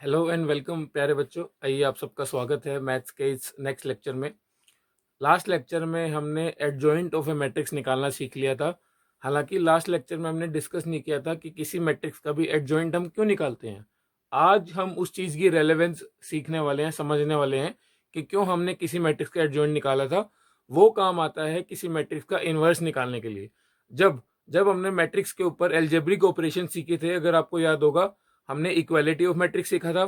Hello and welcome प्यारे बच्चों। आइए आप सबका स्वागत है मैथ्स के इस नेक्स्ट लेक्चर में। लास्ट लेक्चर में हमने एडजॉइंट ऑफ ए मैट्रिक्स निकालना सीख लिया था। हालांकि लास्ट लेक्चर में हमने डिस्कस नहीं किया था कि किसी मैट्रिक्स का भी एडजॉइंट हम क्यों निकालते हैं। आज हम उस चीज़ की रेलेवेंस सीखने वाले हैं, समझने वाले हैं कि क्यों हमने किसी मैट्रिक्स का एडजॉइंट निकाला था। वो काम आता है किसी मैट्रिक्स का इन्वर्स निकालने के लिए। जब जब हमने मैट्रिक्स के ऊपर एल्जेब्रिक ऑपरेशन सीखे थे, अगर आपको याद होगा, हमने इक्वालिटी ऑफ मैट्रिक्स सीखा था,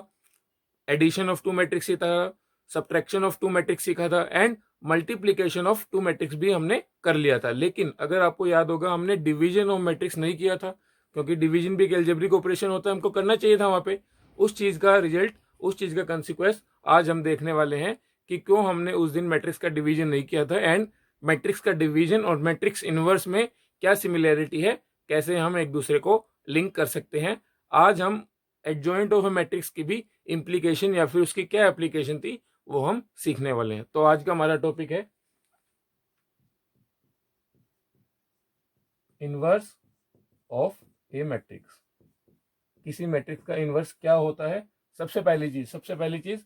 एडिशन ऑफ टू मैट्रिक्स सीखा था, सब्ट्रैक्शन ऑफ टू मैट्रिक्स सीखा था and multiplication of two matrix भी हमने कर लिया था। लेकिन अगर आपको याद होगा, हमने डिवीजन ऑफ मैट्रिक्स नहीं किया था, क्योंकि डिवीजन भी एक एल्जेब्रिक ऑपरेशन होता है, हमको करना चाहिए था वहां पे। उस चीज का रिजल्ट, उस चीज का कंसिक्वेंस आज हम देखने वाले हैं कि क्यों हमने उस दिन मैट्रिक्स का डिवीजन नहीं किया था एंड मैट्रिक्स का डिवीजन और मैट्रिक्स इनवर्स में क्या सिमिलैरिटी है, कैसे हम एक दूसरे को लिंक कर सकते हैं। आज हम एडजॉइंट ऑफ ए मैट्रिक्स की भी इम्प्लीकेशन या फिर उसकी क्या एप्लीकेशन थी वो हम सीखने वाले हैं। तो आज का हमारा टॉपिक है इनवर्स ऑफ ए मैट्रिक्स। किसी मैट्रिक्स का इनवर्स क्या होता है। सबसे पहली चीज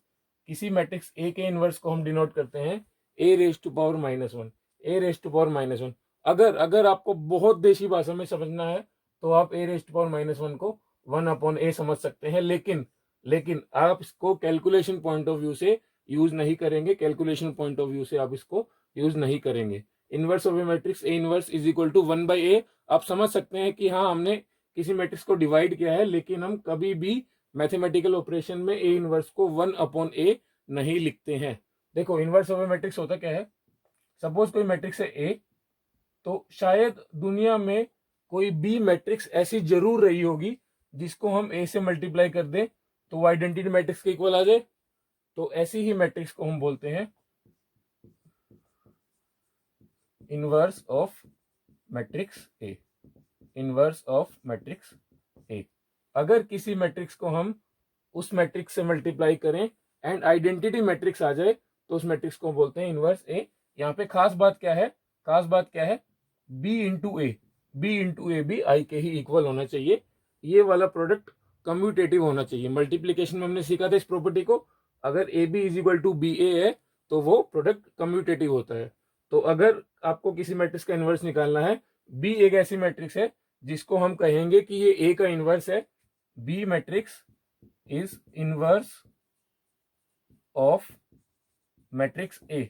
किसी मैट्रिक्स ए के इनवर्स को हम डिनोट करते हैं A raise to power -1। A raise to power -1, अगर अगर आपको बहुत देशी भाषा में समझना है तो आप ए रेज टू पावर -1 को 1/a समझ सकते हैं। लेकिन लेकिन आप इसको कैलकुलेशन पॉइंट ऑफ व्यू से यूज नहीं करेंगे। कैलकुलेशन पॉइंट ऑफ व्यू से आप इसको यूज नहीं करेंगे। Inverse of a matrix A inverse is equal to 1/a। आप समझ सकते हैं कि हाँ, हमने किसी मैट्रिक्स को डिवाइड किया है, लेकिन हम कभी भी मैथमेटिकल ऑपरेशन में ए इनवर्स को 1/a नहीं लिखते हैं। देखो, इनवर्स ऑफ ए मैट्रिक्स होता क्या है। सपोज कोई मैट्रिक्स है ए, तो शायद दुनिया में कोई बी मैट्रिक्स ऐसी जरूर रही होगी जिसको हम ए से मल्टीप्लाई कर दें तो वो आइडेंटिटी मैट्रिक्स के इक्वल आ जाए। तो ऐसी ही मैट्रिक्स को हम बोलते हैं inverse of matrix A. Inverse of matrix ए। अगर किसी मैट्रिक्स को हम उस मैट्रिक्स से मल्टीप्लाई करें एंड आइडेंटिटी मैट्रिक्स आ जाए तो उस मैट्रिक्स को बोलते हैं इनवर्स ए। यहाँ पे खास बात क्या है, खास बात क्या है, B into A. B into A भी आई के ही इक्वल होना चाहिए। ये वाला प्रोडक्ट कम्यूटेटिव होना चाहिए। मल्टीप्लीकेशन में हमने सीखा था इस प्रॉपर्टी को। अगर A B is equal to B A है तो वो प्रोडक्ट कम्यूटेटिव होता है। तो अगर आपको किसी मैट्रिक्स का इनवर्स निकालना है, बी एक ऐसी मैट्रिक्स है जिसको हम कहेंगे कि ये ए का इनवर्स है। B matrix is inverse of matrix A.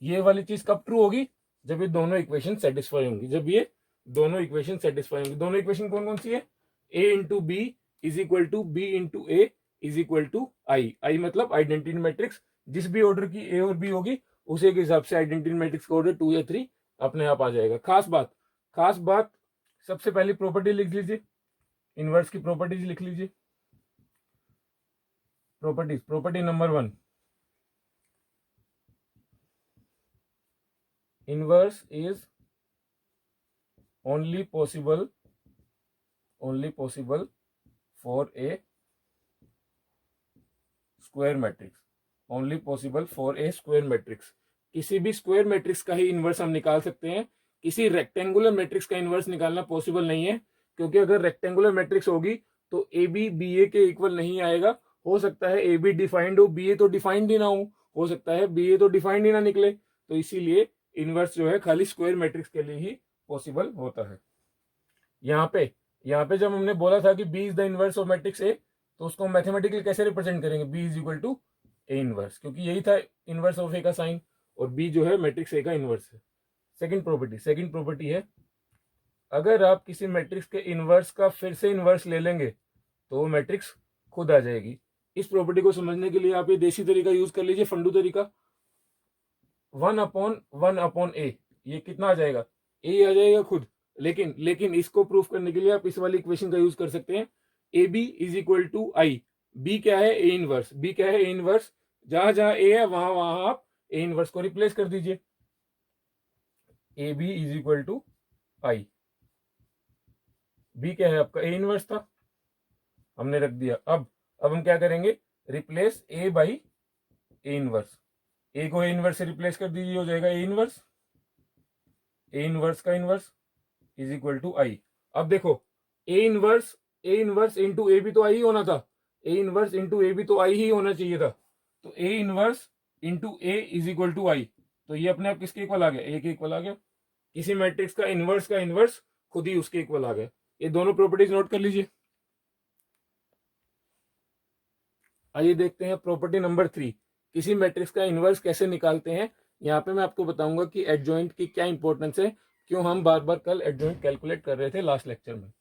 ये वाली चीज कब ट्रू होगी? जब ये दोनों इक्वेशन सेटिस्फाई होंगी। जब ये दोनों इक्वेशन सेटिस्फाई होंगी। दोनों इक्वेशन कौन कौन सी है? A into B is equal to B into A is equal to I. I मतलब आइडेंटिटी मैट्रिक्स। जिस भी ऑर्डर की ए और बी होगी उसी के हिसाब से आइडेंटिटी मैट्रिक्स का ऑर्डर 2 या 3 अपने आप आ जाएगा। खास बात, सबसे पहली प्रॉपर्टी लिख लीजिए, इनवर्स की प्रॉपर्टीज लिख लीजिए। Property number 1, inverse is only possible for a square matrix। only possible for a square matrix। किसी भी स्क्वायर मैट्रिक्स का ही इनवर्स हम निकाल सकते हैं। किसी रेक्टेंगुलर मैट्रिक्स का इनवर्स निकालना पॉसिबल नहीं है, क्योंकि अगर रेक्टेंगुलर मैट्रिक्स होगी तो ए बी बी ए के इक्वल नहीं आएगा। हो सकता है ए बी डिफाइंड हो, बी ए तो डिफाइंड ही ना हो सकता है बी ए तो डिफाइंड ही ना निकले। तो इसीलिए इनवर्स जो है खाली स्क्वायर मैट्रिक्स के लिए ही पॉसिबल होता है। यहाँ पे जब हमने बोला था कि B is the inverse of matrix A, तो उसको मैथमेटिकली कैसे रिप्रेजेंट करेंगे? B is equal to A inverse, क्योंकि यही था इनवर्स ऑफ ए का साइन, और बी जो है मैट्रिक्स ए का इनवर्स है। सेकंड प्रॉपर्टी है, अगर आप किसी मैट्रिक्स के इनवर्स का फिर से इनवर्स ले लेंगे तो वो मैट्रिक्स खुद आ जाएगी। इस प्रॉपर्टी को समझने के लिए आप ये देसी तरीका यूज कर लीजिए, फंडू तरीका। 1/1/a, ये कितना आ जाएगा? ए आ जाएगा खुद। लेकिन इसको प्रूफ करने के लिए आप इस वाली इक्वेशन का यूज कर सकते हैं, A B is equal to I. B क्या है? A inverse. बी क्या है? A inverse. जहां जहां ए है वहां वहां आप ए इनवर्स को रिप्लेस कर दीजिए। A B is equal to I. B क्या है आपका? ए इनवर्स था, हमने रख दिया। अब हम क्या करेंगे? Replace A by A inverse. A को ए इनवर्स से रिप्लेस कर दीजिए, हो जाएगा ए इनवर्स। ए इनवर्स का inverse is equal to I. अब देखो, A inverse A inverse into A भी तो आई ही होना था, ए इनवर्स इंटू ए भी तो आई ही होना चाहिए था। तो A inverse into A is equal to I, तो ये अपने आप किसके इक्वल आ गया, ए के इक्वल आ गया। किसी मैट्रिक्स का इनवर्स खुद ही उसके इक्वल आ गया। ये दोनों प्रॉपर्टीज नोट कर लीजिए। आइए देखते हैं प्रॉपर्टी नंबर 3, किसी मैट्रिक्स का इनवर्स कैसे निकालते हैं। यहाँ पे मैं आपको बताऊंगा कि एडजॉइंट की क्या इंपॉर्टेंस है, क्यों हम बार बार कल एडजॉइंट कैलकुलेट कर रहे थे लास्ट लेक्चर में।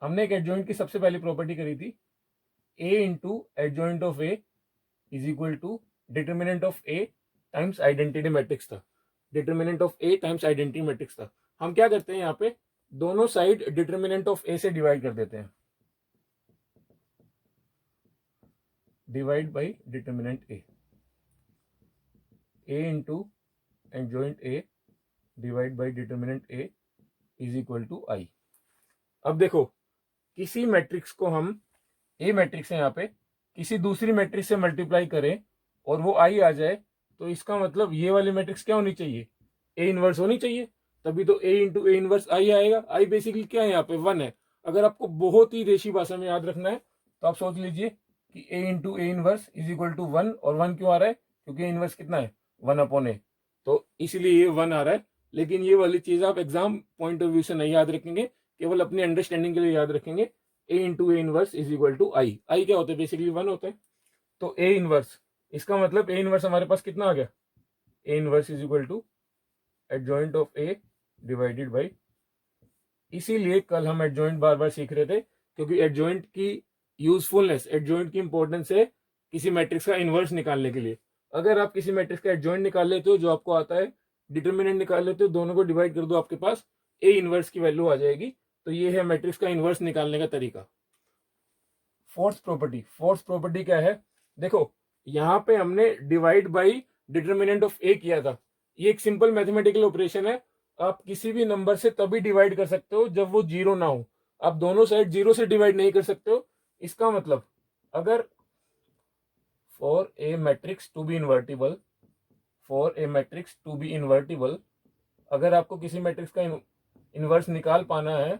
हमने एक एडजॉइंट की सबसे पहली प्रॉपर्टी करी थी, A into adjoint of A is equal to determinant of A times identity matrix था। Determinant of A times identity matrix था। हम क्या करते हैं, यहाँ पे दोनों साइड डिटर्मिनेंट ऑफ ए से डिवाइड कर देते हैं, divide by determinant A into adjoint A divide by determinant A is equal to I. अब देखो, किसी मैट्रिक्स को हम, ए मैट्रिक्स है यहाँ पे, किसी दूसरी मैट्रिक्स से मल्टीप्लाई करें और वो आई आ जाए, तो इसका मतलब ये वाली मैट्रिक्स क्या होनी चाहिए, ए इनवर्स होनी चाहिए, तभी तो ए इंटू ए इनवर्स आई आएगा। आई बेसिकली क्या है, यहाँ पे 1 है। अगर आपको बहुत ही देशी भाषा में याद रखना है तो आप सोच लीजिए कि A into A inverse is equal to 1, और 1 क्यों आ रहा है, क्योंकि इनवर्स कितना है, 1/a, तो इसीलिए ये 1 आ रहा है। लेकिन ये वाली चीज आप एग्जाम पॉइंट ऑफ व्यू से नहीं याद रखेंगे, केवल अपनी अंडरस्टैंडिंग के लिए याद रखेंगे। A into A inverse is equal to I. I क्या होता है, बेसिकली 1 होता है। तो ए इनवर्स, इसका मतलब ए इनवर्स हमारे पास कितना आ गया, A inverse is equal to adjoint of A divided by. इसीलिए कल हम एडजॉइंट बार बार सीख रहे थे, क्योंकि एडजॉइंट की यूजफुलनेस, एडजॉइंट की इंपॉर्टेंस है किसी मैट्रिक्स का इनवर्स निकालने के लिए। अगर आप किसी मैट्रिक्स का एडजॉइंट निकाल लेते हो, जो आपको आता है, डिटर्मिनेंट निकाल लेते हो, दोनों को डिवाइड कर दो, आपके पास ए इनवर्स की वैल्यू आ जाएगी। तो ये है मैट्रिक्स का इनवर्स निकालने का तरीका। फोर्थ प्रॉपर्टी क्या है, देखो यहाँ पे हमने डिवाइड बाई डिटर्मिनेंट ऑफ ए किया था। ये एक सिंपल मैथमेटिकल ऑपरेशन है। आप किसी भी नंबर से तभी डिवाइड कर सकते हो जब वो जीरो ना हो। आप दोनों साइड जीरो से डिवाइड नहीं कर सकते हो। इसका मतलब, अगर for a matrix to be invertible, अगर आपको किसी मैट्रिक्स का इनवर्स निकाल पाना है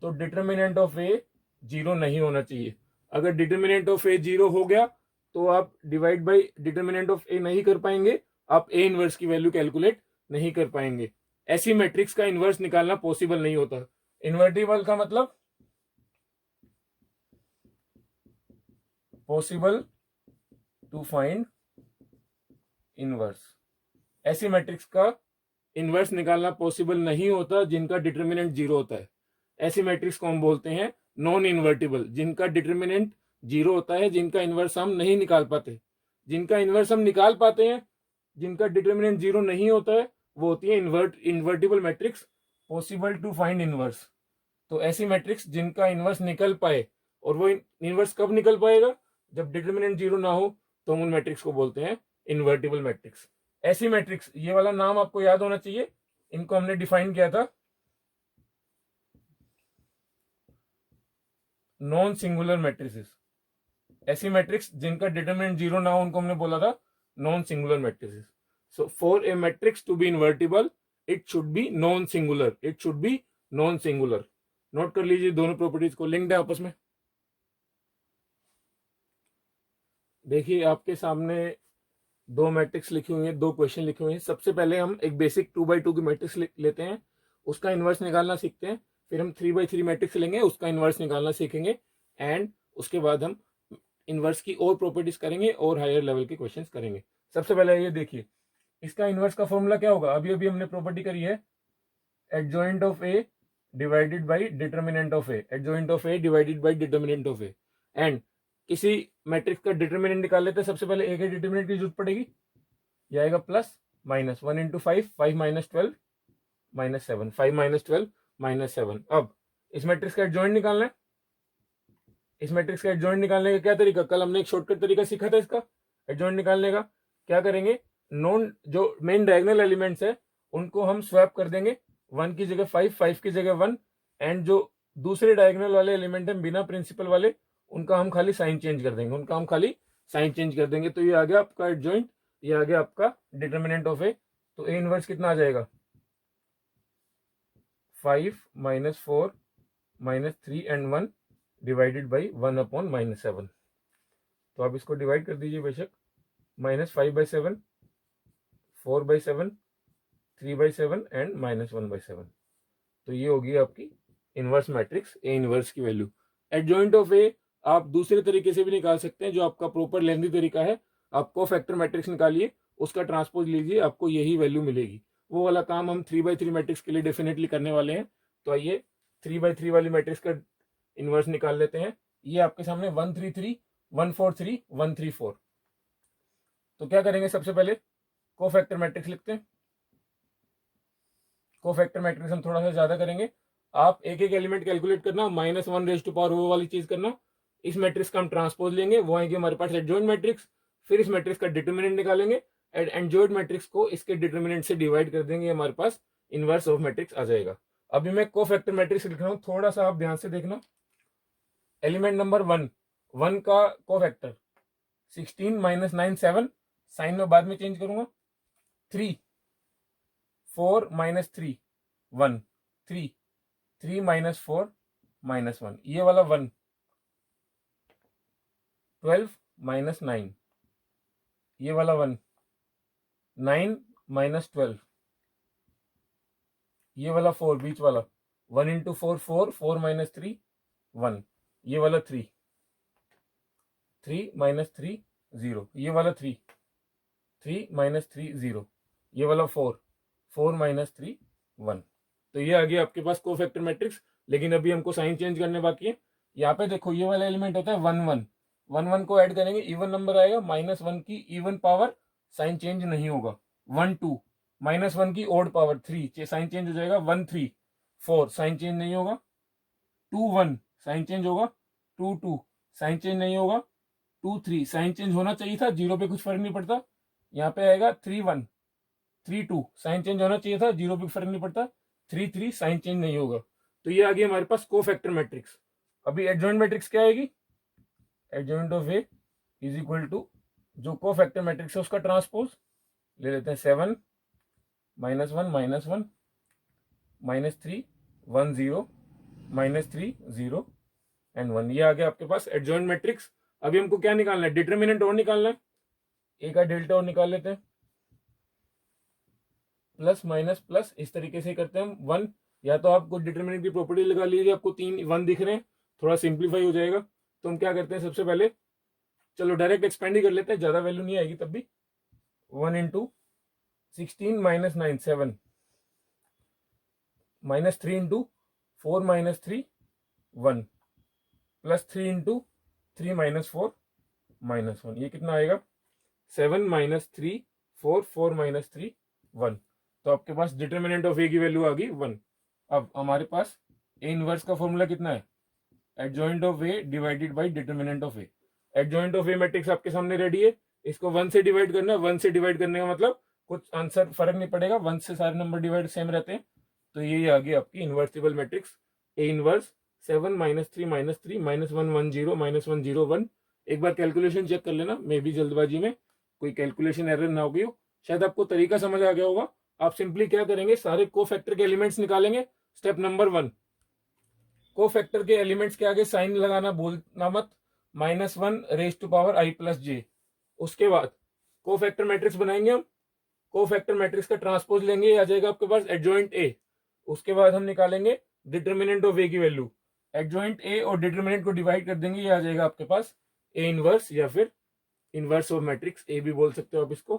तो डिटर्मिनेंट ऑफ ए जीरो नहीं होना चाहिए। अगर डिटर्मिनेंट ऑफ ए जीरो हो गया तो आप डिवाइड बाई डिटर्मिनेंट ऑफ ए नहीं कर पाएंगे, आप ए इनवर्स की वैल्यू कैलकुलेट नहीं कर पाएंगे। ऐसी मैट्रिक्स का इनवर्स निकालना पॉसिबल नहीं होता। इन्वर्टिबल का मतलब पॉसिबल टू फाइंड इनवर्स। ऐसी मैट्रिक्स का इनवर्स निकालना पॉसिबल नहीं होता जिनका डिटर्मिनेंट जीरो होता है। ऐसी मैट्रिक्स को हम बोलते हैं नॉन इन्वर्टिबल, जिनका डिटर्मिनेंट जीरो होता है, जिनका इनवर्स हम नहीं निकाल पाते। जिनका इनवर्स हम निकाल पाते हैं, जिनका डिटर्मिनेंट जीरो नहीं होता है, वो होती है invertible matrix, possible to find inverse. तो ऐसी मैट्रिक्स जिनका इनवर्स निकल पाए, और वो इनवर्स कब निकल पाएगा, जब डिटर्मिनेंट जीरो ना हो, तो हम उन मैट्रिक्स को बोलते हैं इन्वर्टिबल मैट्रिक्स। ऐसी मैट्रिक्स, ये वाला नाम आपको याद होना चाहिए, इनको हमने डिफाइन किया था नॉन सिंगुलर मैट्रिसेस। ऐसी मैट्रिक्स जिनका डिटरमिनेंट जीरो ना हो, उनको हमने बोला था non singular matrices. So for a matrix to be invertible, it should be non singular, note कर लीजिए, दोनों प्रॉपर्टीज को लिंक्ड है आपस में। देखिए आपके सामने दो मैट्रिक्स लिखी हुई है, दो क्वेश्चन लिखे हुए हैं। सबसे पहले हम एक बेसिक 2x2 की मैट्रिक्स लेते हैं, उसका इनवर्स निकालना सीखते हैं। फिर हम 3x3 मैट्रिक्स लेंगे, उसका इनवर्स निकालना सीखेंगे। एंड उसके बाद हम इनवर्स की और प्रॉपर्टीज करेंगे और हायर लेवल के क्वेश्चंस करेंगे। सबसे पहले ये देखिए, इसका इनवर्स का फॉर्मूला क्या होगा। अभी अभी हमने प्रॉपर्टी करी है, adjoint of A divided by determinant of A, adjoint of A divided by determinant of A. And किसी मैट्रिक्स का डिटर्मिनेंट निकाल लेते हैं। सबसे पहले ए के डिटर्मिनेंट की जरूरत पड़ेगी, ये आएगा plus minus 1 into 5, 5 minus 12 minus 7, 5 minus 12 minus 7। अब इस मैट्रिक्स का एडजॉइंट निकालना है। इस मैट्रिक्स का एडजॉइंट निकालने का क्या तरीका, कल हमने एक शॉर्टकट तरीका सीखा था इसका एडजॉइंट निकालने का। क्या करेंगे, नॉन जो मेन डायगोनल एलिमेंट्स है उनको हम स्वैप कर देंगे, 1 की जगह 5, 5 की जगह 1। एंड जो दूसरे डायगोनल वाले एलिमेंट है बिना प्रिंसिपल वाले, उनका हम खाली साइन चेंज कर देंगे, तो ये आ गया आपका एडजॉइंट, ये आ गया आपका डिटर्मिनेंट ऑफ ए। तो ए इनवर्स कितना आ जाएगा, 5 minus 4 -3 and 1 divided by 1 upon -7। तो आप इसको डिवाइड कर दीजिए बेशक, -5/7, 4/7, 3/7 एंड -1/7। तो ये होगी आपकी इनवर्स मैट्रिक्स ए इनवर्स की वैल्यू। एडजॉइंट ऑफ ए आप दूसरे तरीके से भी निकाल सकते हैं, जो आपका प्रॉपर लेंथी तरीका है। आप कोफैक्टर मैट्रिक्स निकालिए, उसका ट्रांसपोज लीजिए, आपको यही वैल्यू मिलेगी। वो वाला काम हम 3/3 मैट्रिक्स के लिए डेफिनेटली करने वाले हैं। तो आइए 3/3 वाली मैट्रिक्स का इनवर्स निकाल लेते हैं। ये आपके सामने 133, 143, 134। तो क्या करेंगे, सबसे पहले कोफैक्टर मैट्रिक्स लिखते हैं। कोफैक्टर मैट्रिक्स हम थोड़ा सा ज्यादा करेंगे। आप एक एक एलिमेंट कैलकुलेट करना, -1 वो वाली चीज करना। इस मैट्रिक्स का हम ट्रांसपोज लेंगे, वो आएंगे हमारे पास एडजॉइंट मैट्रिक्स। फिर इस मैट्रिक्स का डिटर्मिनेंट निकालेंगे, एडजॉइंट मैट्रिक्स को इसके डिटर्मिनेंट से डिवाइड कर देंगे, हमारे पास इनवर्स ऑफ मैट्रिक्स आ जाएगा। अभी मैं कोफैक्टर मैट्रिक्स लिख रहा हूं, थोड़ा सा आप ध्यान से देखना। एलिमेंट नंबर 1 का कोफैक्टर 16 - 9 7, साइन में बाद में चेंज करूंगा। 3 4 - 3 1 3 3 - 4 -1, ये वाला 1। 12 - 9, ये वाला 1। 9 - 12, ये वाला 4 बीच वाला। 1 × 4 4, 4 - 3 1, ये वाला 3। 3 - 3 0, ये वाला 3। 3 - 3 0, ये वाला 4। 4 - 3 1। तो ये आ गया आपके पास कोफैक्टर मैट्रिक्स। लेकिन अभी हमको साइन चेंज करने बाकी है। यहाँ पे देखो, ये वाला एलिमेंट होता है 1 1, 1 1 को ऐड करेंगे, इवन नंबर आएगा। -1 की इवन पावर, साइन चेंज नहीं होगा। 1 2, -1 की ओड पावर 3, साइन चेंज हो जाएगा। 1 3 4, साइन चेंज नहीं होगा। 2 1, साइन चेंज होगा। 2 2, साइन चेंज नहीं होगा। 2 3, साइन चेंज होना चाहिए था, जीरो पे कुछ फर्क नहीं पड़ता। यहाँ पे आएगा 3 1, 3 2, साइन चेंज होना चाहिए था, जीरो पे फर्क नहीं पड़ता। 3 3, साइन चेंज नहीं होगा। तो ये आ गई हमारे पास कोफैक्टर मैट्रिक्स। अभी एडजॉइंट मैट्रिक्स क्या आएगी, adjoint of A is equal to जो कोफैक्टर मैट्रिक्स है उसका ट्रांसपोज ले लेते हैं। 7 -1 -1 -3 1 0 -3 0 एंड 1। ये आ गया आपके पास एडजॉइंट मैट्रिक्स। अभी हमको क्या निकालना है, डिटर्मिनेंट और निकालना है। ए का डेल्टा और निकाल लेते हैं, प्लस माइनस प्लस, इस तरीके से करते हैं हम। 1, या तो आपको डिटर्मिनेंट की प्रॉपर्टी लगा लीजिए, आपको 3 1 दिख रहे हैं, थोड़ा सिंप्लीफाई हो जाएगा। तो हम क्या करते हैं, सबसे पहले चलो डायरेक्ट एक्सपेंड ही कर लेते हैं, ज्यादा वैल्यू नहीं आएगी तब भी। 1 × 16 - 9 7, -3 × 4 - 3 1, +3 × 3 - 4 -1, ये कितना आएगा, 7 - 3 4 4 - 3 1। तो आपके पास डिटर्मिनेंट ऑफ ए की वैल्यू आ गई 1। अब हमारे पास ए इनवर्स का फॉर्मूला कितना है, adjoint of A divided by determinant of A. Adjoint of a matrix आपके सामने रेडी है, इसको 1 से डिवाइड करना है। 1 से डिवाइड करने का मतलब कुछ आंसर फर्क नहीं पड़ेगा, 1 से सारे नंबर डिवाइड सेम रहते हैं। तो ये आ गई आपकी इन्वर्सिबल मैट्रिक्स ए इनवर्स 7 - 3 - 3 -1 1 0 -1 0 1। एक बार कैलकुलेशन चेक कर लेना, मे भी जल्दबाजी में कोई कैलकुलेशन एरर ना हो गई हो। शायद आपको तरीका समझ आ गया होगा। आप सिंपली क्या करेंगे, सारे कोफैक्टर के एलिमेंट्स निकालेंगे। स्टेप नंबर 1, कोफैक्टर के एलिमेंट्स के आगे साइन लगाना भूलना मत, -1 raised to power i + j। उसके बाद कोफैक्टर मैट्रिक्स बनाएंगे हम। कोफैक्टर मैट्रिक्स का ट्रांसपोज लेंगे, ये आ जाएगा आपके पास एडजॉइंट ए। उसके बाद हम निकालेंगे डिटर्मिनेंट ऑफ ए की वैल्यू। एडजॉइंट ए और डिटर्मिनेंट को डिवाइड कर देंगे, ये आ जाएगा आपके पास ए इनवर्स, या फिर इनवर्स ऑफ मैट्रिक्स ए भी बोल सकते हो आप इसको।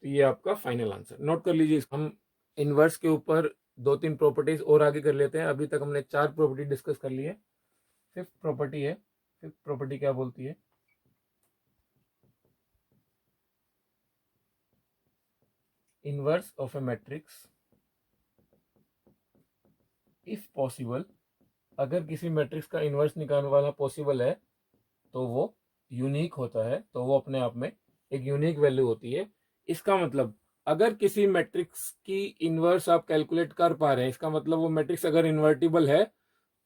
तो ये आपका फाइनल आंसर नोट कर लीजिए। हम इनवर्स के ऊपर 2-3 प्रॉपर्टीज और आगे कर लेते हैं। अभी तक हमने 4 प्रॉपर्टी डिस्कस कर ली है। फिफ्थ प्रॉपर्टी है, फिफ्थ प्रॉपर्टी क्या बोलती है, inverse of a matrix if possible. अगर किसी मैट्रिक्स का इनवर्स निकालना पॉसिबल है तो वो यूनिक होता है, तो वो अपने आप में एक यूनिक वैल्यू होती है। इसका मतलब अगर किसी मैट्रिक्स की इनवर्स आप कैलकुलेट कर पा रहे हैं, इसका मतलब वो मैट्रिक्स अगर इन्वर्टिबल है,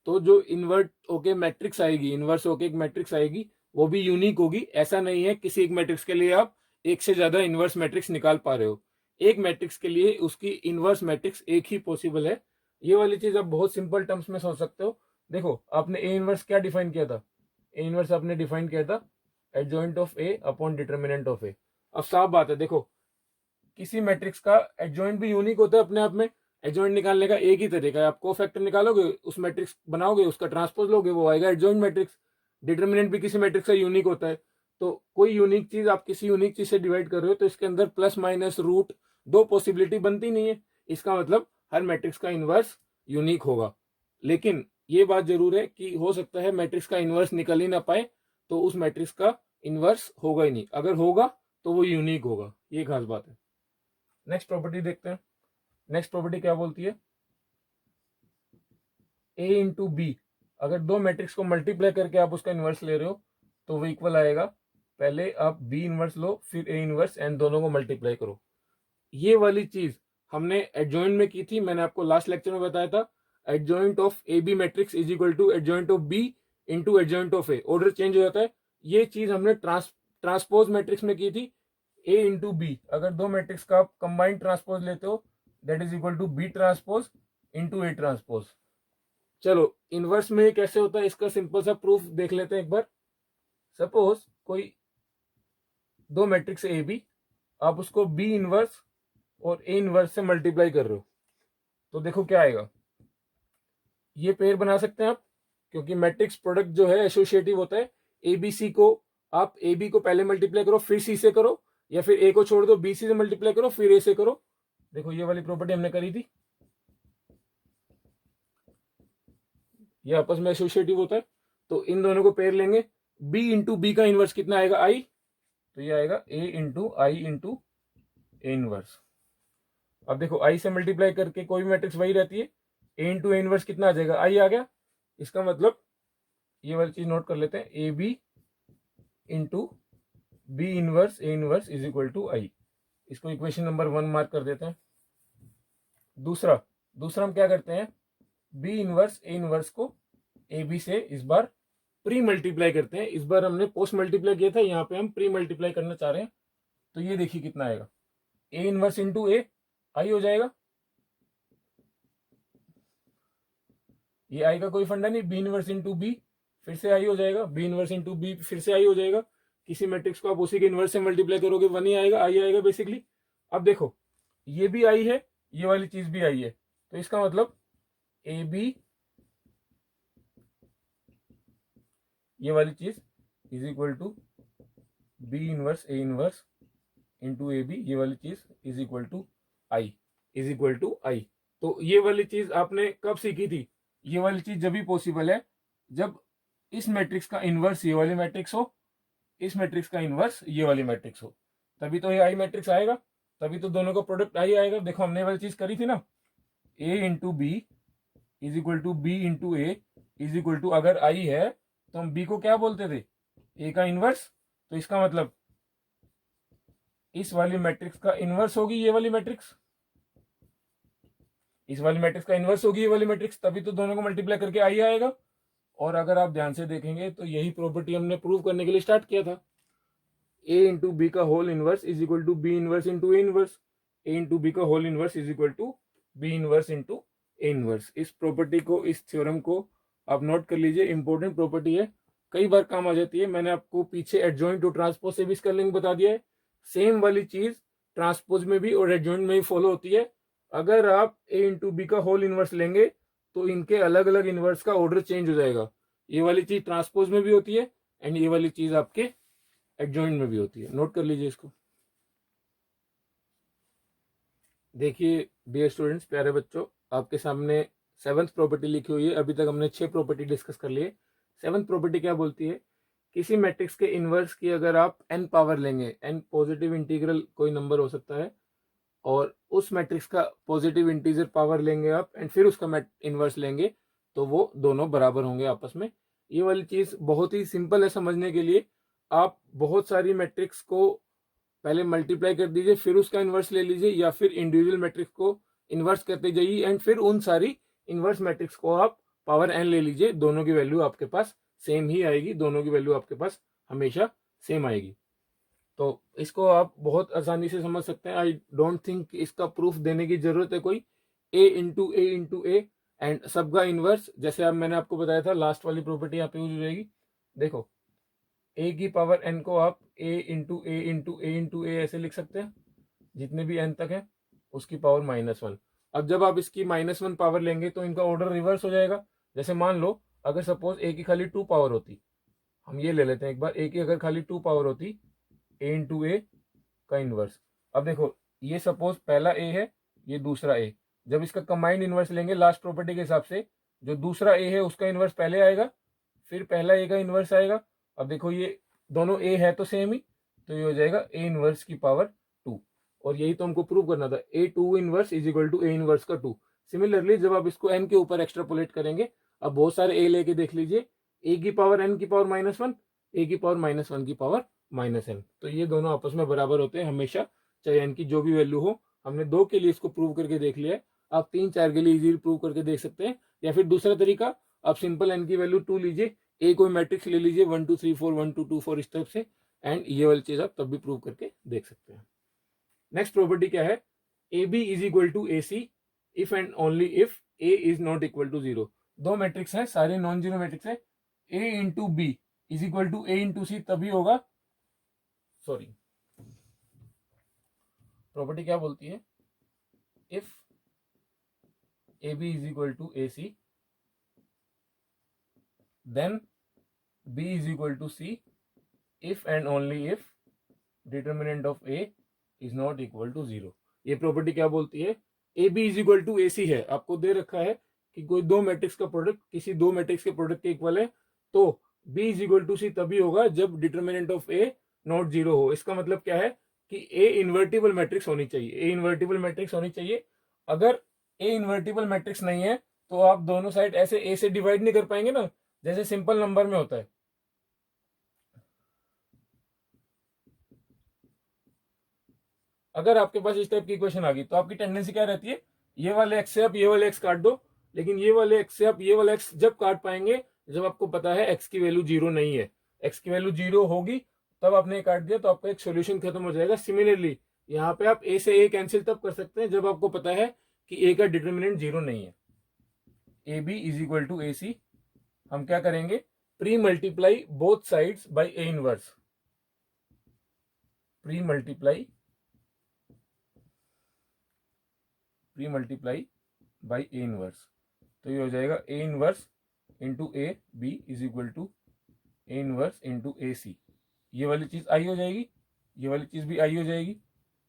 तो जो इन्वर्ट होके मैट्रिक्स आएगी, इनवर्स होके एक मैट्रिक्स आएगी, वो भी यूनिक होगी। ऐसा नहीं है किसी एक मैट्रिक्स के लिए आप एक से ज्यादा इनवर्स मैट्रिक्स निकाल पा रहे हो। एक मैट्रिक्स के लिए उसकी इनवर्स मैट्रिक्स एक ही पॉसिबल है। ये वाली चीज आप बहुत सिंपल टर्म्स में सोच सकते हो। देखो आपने ए इनवर्स क्या डिफाइन किया था, ए इनवर्स आपने डिफाइन किया था adjoint of A upon determinant of A. अब साफ बात है, देखो किसी मैट्रिक्स का एडजॉइंट भी यूनिक होता है अपने आप में। एडजॉइंट निकालने का एक ही तरीका है, आप कोफैक्टर निकालोगे, उस मैट्रिक्स बनाओगे, उसका ट्रांसपोज लोगे, वो आएगा एडजॉइंट मैट्रिक्स। डिटर्मिनेंट भी किसी मैट्रिक्स का यूनिक होता है। तो कोई यूनिक चीज आप किसी यूनिक चीज से डिवाइड कर रहे हो तो इसके अंदर प्लस माइनस रूट दो पॉसिबिलिटी बनती नहीं है। इसका मतलब हर मैट्रिक्स का इनवर्स यूनिक होगा। लेकिन ये बात जरूर है कि हो सकता है मैट्रिक्स का इनवर्स निकल ही ना पाए, तो उस मैट्रिक्स का इनवर्स होगा ही नहीं। अगर होगा तो वो यूनिक होगा, ये खास बात है। नेक्स्ट प्रॉपर्टी देखते हैं। नेक्स्ट प्रॉपर्टी क्या बोलती है, ए इंटू बी। अगर दो मैट्रिक्स को मल्टीप्लाई करके आप उसका इनवर्स ले रहे हो तो वो इक्वल आएगा, पहले आप बी इनवर्स लो फिर ए इनवर्स एंड दोनों को मल्टीप्लाई करो। ये वाली चीज हमने एडजॉइंट में की थी, मैंने आपको लास्ट लेक्चर में बताया था। Adjoint of A B matrix is equal to adjoint of B into adjoint of A, order change हो जाता है। ये चीज हमने ट्रांसपोज मैट्रिक्स में की थी, ए इंटू बी। अगर दो मैट्रिक्स का आप कंबाइंड ट्रांसपोज लेते हो that is equal to B transpose into A transpose. चलो इनवर्स में ये कैसे होता है इसका सिंपल सा प्रूफ देख लेते हैं एक बार। सपोज कोई दो मैट्रिक्स ए बी, आप उसको बी इनवर्स और ए इनवर्स से मल्टीप्लाई कर रहे हो तो देखो क्या आएगा। ये पेयर बना सकते हैं आप, क्योंकि मैट्रिक्स प्रोडक्ट जो है एसोसिएटिव होता है। ए बी सी को आप ए बी को पहले मल्टीप्लाई करो फिर सी से करो, या फिर ए को छोड़ दो बी सी से मल्टीप्लाई करो फिर ए से करो। देखो ये वाली प्रॉपर्टी हमने करी थी, ये आपस में एसोसिएटिव होता है। तो इन दोनों को पेयर लेंगे, बी इंटू बी का इनवर्स कितना आएगा, आई। तो ये आएगा A into I into A inverse. अब देखो आई से मल्टीप्लाई करके कोई भी मैट्रिक्स वही रहती है, ए इंटू ए इनवर्स कितना आ जाएगा, आई आ गया। इसका मतलब ये वाली चीज नोट कर लेते हैं, A B into B inverse A inverse is equal to I. इसको इक्वेशन नंबर 1 मार्क कर देते हैं। दूसरा दूसरा हम क्या करते हैं, बी इनवर्स ए इनवर्स को ए बी से इस बार प्री मल्टीप्लाई करते हैं। इस बार हमने पोस्ट मल्टीप्लाई किया था, यहाँ पे हम प्री मल्टीप्लाई करना चाह रहे हैं। तो ये देखिए कितना आएगा, ए इनवर्स इंटू ए आई हो जाएगा। ये आई का कोई फंडा नहीं, बी इनवर्स इंटू बी फिर से आई हो जाएगा, बी इनवर्स इंटू बी फिर से आई हो जाएगा। किसी मैट्रिक्स को आप उसी के इनवर्स से मल्टीप्लाई करोगे वन ही आएगा, आई आएगा बेसिकली। अब देखो ये भी आई है, ये वाली चीज भी आई है, तो इसका मतलब ए बी ये वाली चीज is equal to B inverse A inverse into A B, ये वाली चीज is equal to I, is equal to I. तो ये वाली चीज आपने कब सीखी थी, ये वाली चीज जब भी पॉसिबल है जब इस मैट्रिक्स का इनवर्स ये वाली मैट्रिक्स हो, इस मैट्रिक्स का इनवर्स ये वाली मैट्रिक्स हो, तभी तो ये आई मैट्रिक्स आएगा, तभी तो दोनों का प्रोडक्ट आई आएगा। देखो हमने वाली चीज करी थी ना, A into B is equal to B into A is equal to, अगर आई है तो हम बी को क्या बोलते थे, ए का इनवर्स। तो इसका मतलब इस वाली मैट्रिक्स का इनवर्स होगी ये वाली मैट्रिक्स, इस वाली मैट्रिक्स का इनवर्स होगी ये वाली मैट्रिक्स, तभी तो दोनों को मल्टीप्लाई करके आई आएगा। और अगर आप ध्यान से देखेंगे तो यही प्रॉपर्टी हमने प्रूव करने के लिए स्टार्ट किया था, ए इंटू बी का whole inverse is equal to B inverse into A inverse, A into B का whole inverse is equal to B inverse into A inverse. इस प्रॉपर्टी को, इस थ्योरम को आप नोट कर लीजिए, इंपॉर्टेंट प्रॉपर्टी है, कई बार काम आ जाती है। मैंने आपको पीछे एडजॉइंट और ट्रांसपोज से भी इसका लिंक बता दिया है। सेम वाली चीज ट्रांसपोज में भी और एडजॉइंट में भी फॉलो होती है। अगर आप ए इंटू बी का होल इनवर्स लेंगे तो इनके अलग अलग इनवर्स का ऑर्डर चेंज हो जाएगा। ये वाली चीज ट्रांसपोज में भी होती है एंड ये वाली चीज आपके एडजॉइंट में भी होती है, नोट कर लीजिए इसको। देखिए डियर स्टूडेंट्स, प्यारे बच्चों, आपके सामने 7th प्रॉपर्टी लिखी हुई है। अभी तक हमने 6 प्रॉपर्टी डिस्कस कर लिए। 7th प्रॉपर्टी क्या बोलती है, किसी मैट्रिक्स के इनवर्स की अगर आप n पावर लेंगे, n पॉजिटिव इंटीग्रल कोई नंबर हो सकता है, और उस मैट्रिक्स का पॉजिटिव इंटीजर पावर लेंगे आप एंड फिर उसका इनवर्स लेंगे, तो वो दोनों बराबर होंगे आपस में। ये वाली चीज बहुत ही सिंपल है समझने के लिए। आप बहुत सारी मैट्रिक्स को पहले मल्टीप्लाई कर दीजिए फिर उसका इनवर्स ले लीजिए, या फिर इंडिविजुअल मैट्रिक्स को इनवर्स करते जाइए एंड फिर उन सारी इनवर्स मैट्रिक्स को आप पावर n ले लीजिए। दोनों की वैल्यू आपके पास सेम ही आएगी, दोनों की वैल्यू आपके पास हमेशा सेम आएगी। तो इसको आप बहुत आसानी से समझ सकते हैं। आई डोंट थिंक इसका प्रूफ देने की जरूरत है कोई। A into A into A and सबका इनवर्स, जैसे अब मैंने आपको बताया था लास्ट वाली प्रॉपर्टी यहाँ पे यूज हो जाएगी। देखो ए की पावर एन को आप ए into A into A into ए ऐसे लिख सकते हैं, जितने भी एन तक है उसकी पावर -1। अब जब आप इसकी -1 पावर लेंगे तो इनका ऑर्डर रिवर्स हो जाएगा। जैसे मान लो अगर सपोज ए की खाली 2 पावर होती, हम ये ले लेते हैं एक बार, ए की अगर खाली 2 पावर होती, ए इंटू ए का इनवर्स। अब देखो ये सपोज पहला ए है, ये दूसरा ए, जब इसका कंबाइंड इनवर्स लेंगे लास्ट प्रॉपर्टी के हिसाब से, जो दूसरा ए है उसका इनवर्स पहले आएगा, फिर पहला ए का इनवर्स आएगा। अब देखो ये दोनों ए है तो सेम ही, तो ये हो जाएगा ए इनवर्स की पावर 2। और यही तो हमको प्रूव करना था, A two inverse is equal to A inverse का 2। सिमिलरली जब आप इसको एन के ऊपर एक्स्ट्रापोलेट करेंगे, अब बहुत सारे ए लेके देख लीजिए, ए की पावर एन की पावर -1, ए की पावर -1 की पावर -n, तो ये दोनों आपस में बराबर होते हैं हमेशा, चाहे एन की जो भी वैल्यू हो। हमने 2 के लिए इसको प्रूव करके देख लिया है, आप 3 4 के लिए इजीली प्रूव करके देख सकते हैं। या फिर दूसरा तरीका, आप सिंपल एन की वैल्यू 2 लीजिए, ए कोई मैट्रिक्स ले लीजिए 1 2 3 4 1 2 2 4 इस टाइप से, एंड ये वाली चीज आप तब भी प्रूव करके देख सकते हैं। नेक्स्ट प्रॉपर्टी क्या है, A B is equal to A C if and only if A is not equal to 0। दो मैट्रिक्स है, सारे नॉन जीरो मैट्रिक्स है, A into B is equal to A into C तभी होगा, sorry property क्या बोलती है, if A B is equal to A C then B is equal to C if and only if determinant of A is not equal to 0। ये property क्या बोलती है, A B is equal to A C है, आपको दे रखा है कि कोई दो मैट्रिक्स का प्रोडक्ट किसी दो मैट्रिक्स के प्रोडक्ट के इक्वल है, तो बी इज इक्वल टू सी तभी होगा जब डिटर्मिनेंट ऑफ ए नॉट 0 हो। इसका मतलब क्या है कि ए इन्वर्टिबल मैट्रिक्स होनी चाहिए, ए इन्वर्टिबल मैट्रिक्स होनी चाहिए। अगर ए इन्वर्टिबल मैट्रिक्स नहीं है तो आप दोनों साइड ऐसे ए से डिवाइड नहीं कर पाएंगे ना, जैसे सिंपल नंबर में होता है। अगर आपके पास इस टाइप की इक्वेशन आ गई तो आपकी टेंडेंसी क्या रहती है, ये वाले एक्स से आप ये वाले एक्स काट दो, लेकिन ये वाले एक्स से आप ये वाला एक्स जब काट पाएंगे जब आपको पता है एक्स की वैल्यू 0 नहीं है। एक्स की वैल्यू 0 होगी तब आपने काट दिया तो आपका एक सोल्यूशन खत्म हो जाएगा। सिमिलरली यहाँ पे आप ए से ए कैंसिल तब कर सकते हैं जब आपको पता है कि ए का डिटर्मिनेंट 0 नहीं है। A B is equal to A C, हम क्या करेंगे, pre multiply both sides by A inverse, pre multiply by A inverse, तो ये हो जाएगा A inverse into A B is equal to A inverse into A C. ये वाली चीज आई हो जाएगी, ये वाली चीज भी आई हो जाएगी,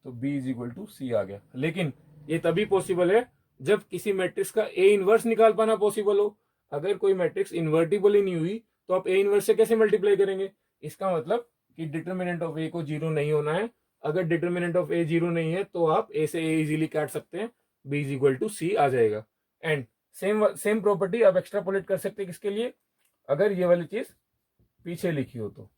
तो बी इज इक्वल टू सी आ गया। लेकिन ये तभी पॉसिबल है जब किसी मैट्रिक्स का ए इनवर्स निकाल पाना पॉसिबल हो। अगर कोई मैट्रिक्स इन्वर्टिबल ही नहीं हुई तो आप ए इनवर्स से कैसे मल्टीप्लाई करेंगे। इसका मतलब कि डिटर्मिनेंट ऑफ ए को 0 नहीं होना है। अगर डिटर्मिनेंट ऑफ ए 0 नहीं है तो आप ए से ए इजीली काट सकते हैं, बी इज इक्वल टू सी आ जाएगा। एंड सेम प्रॉपर्टी आप एक्स्ट्रापोलेट कर सकते हैं किसके लिए, अगर ये वाली चीज पीछे लिखी हो तो।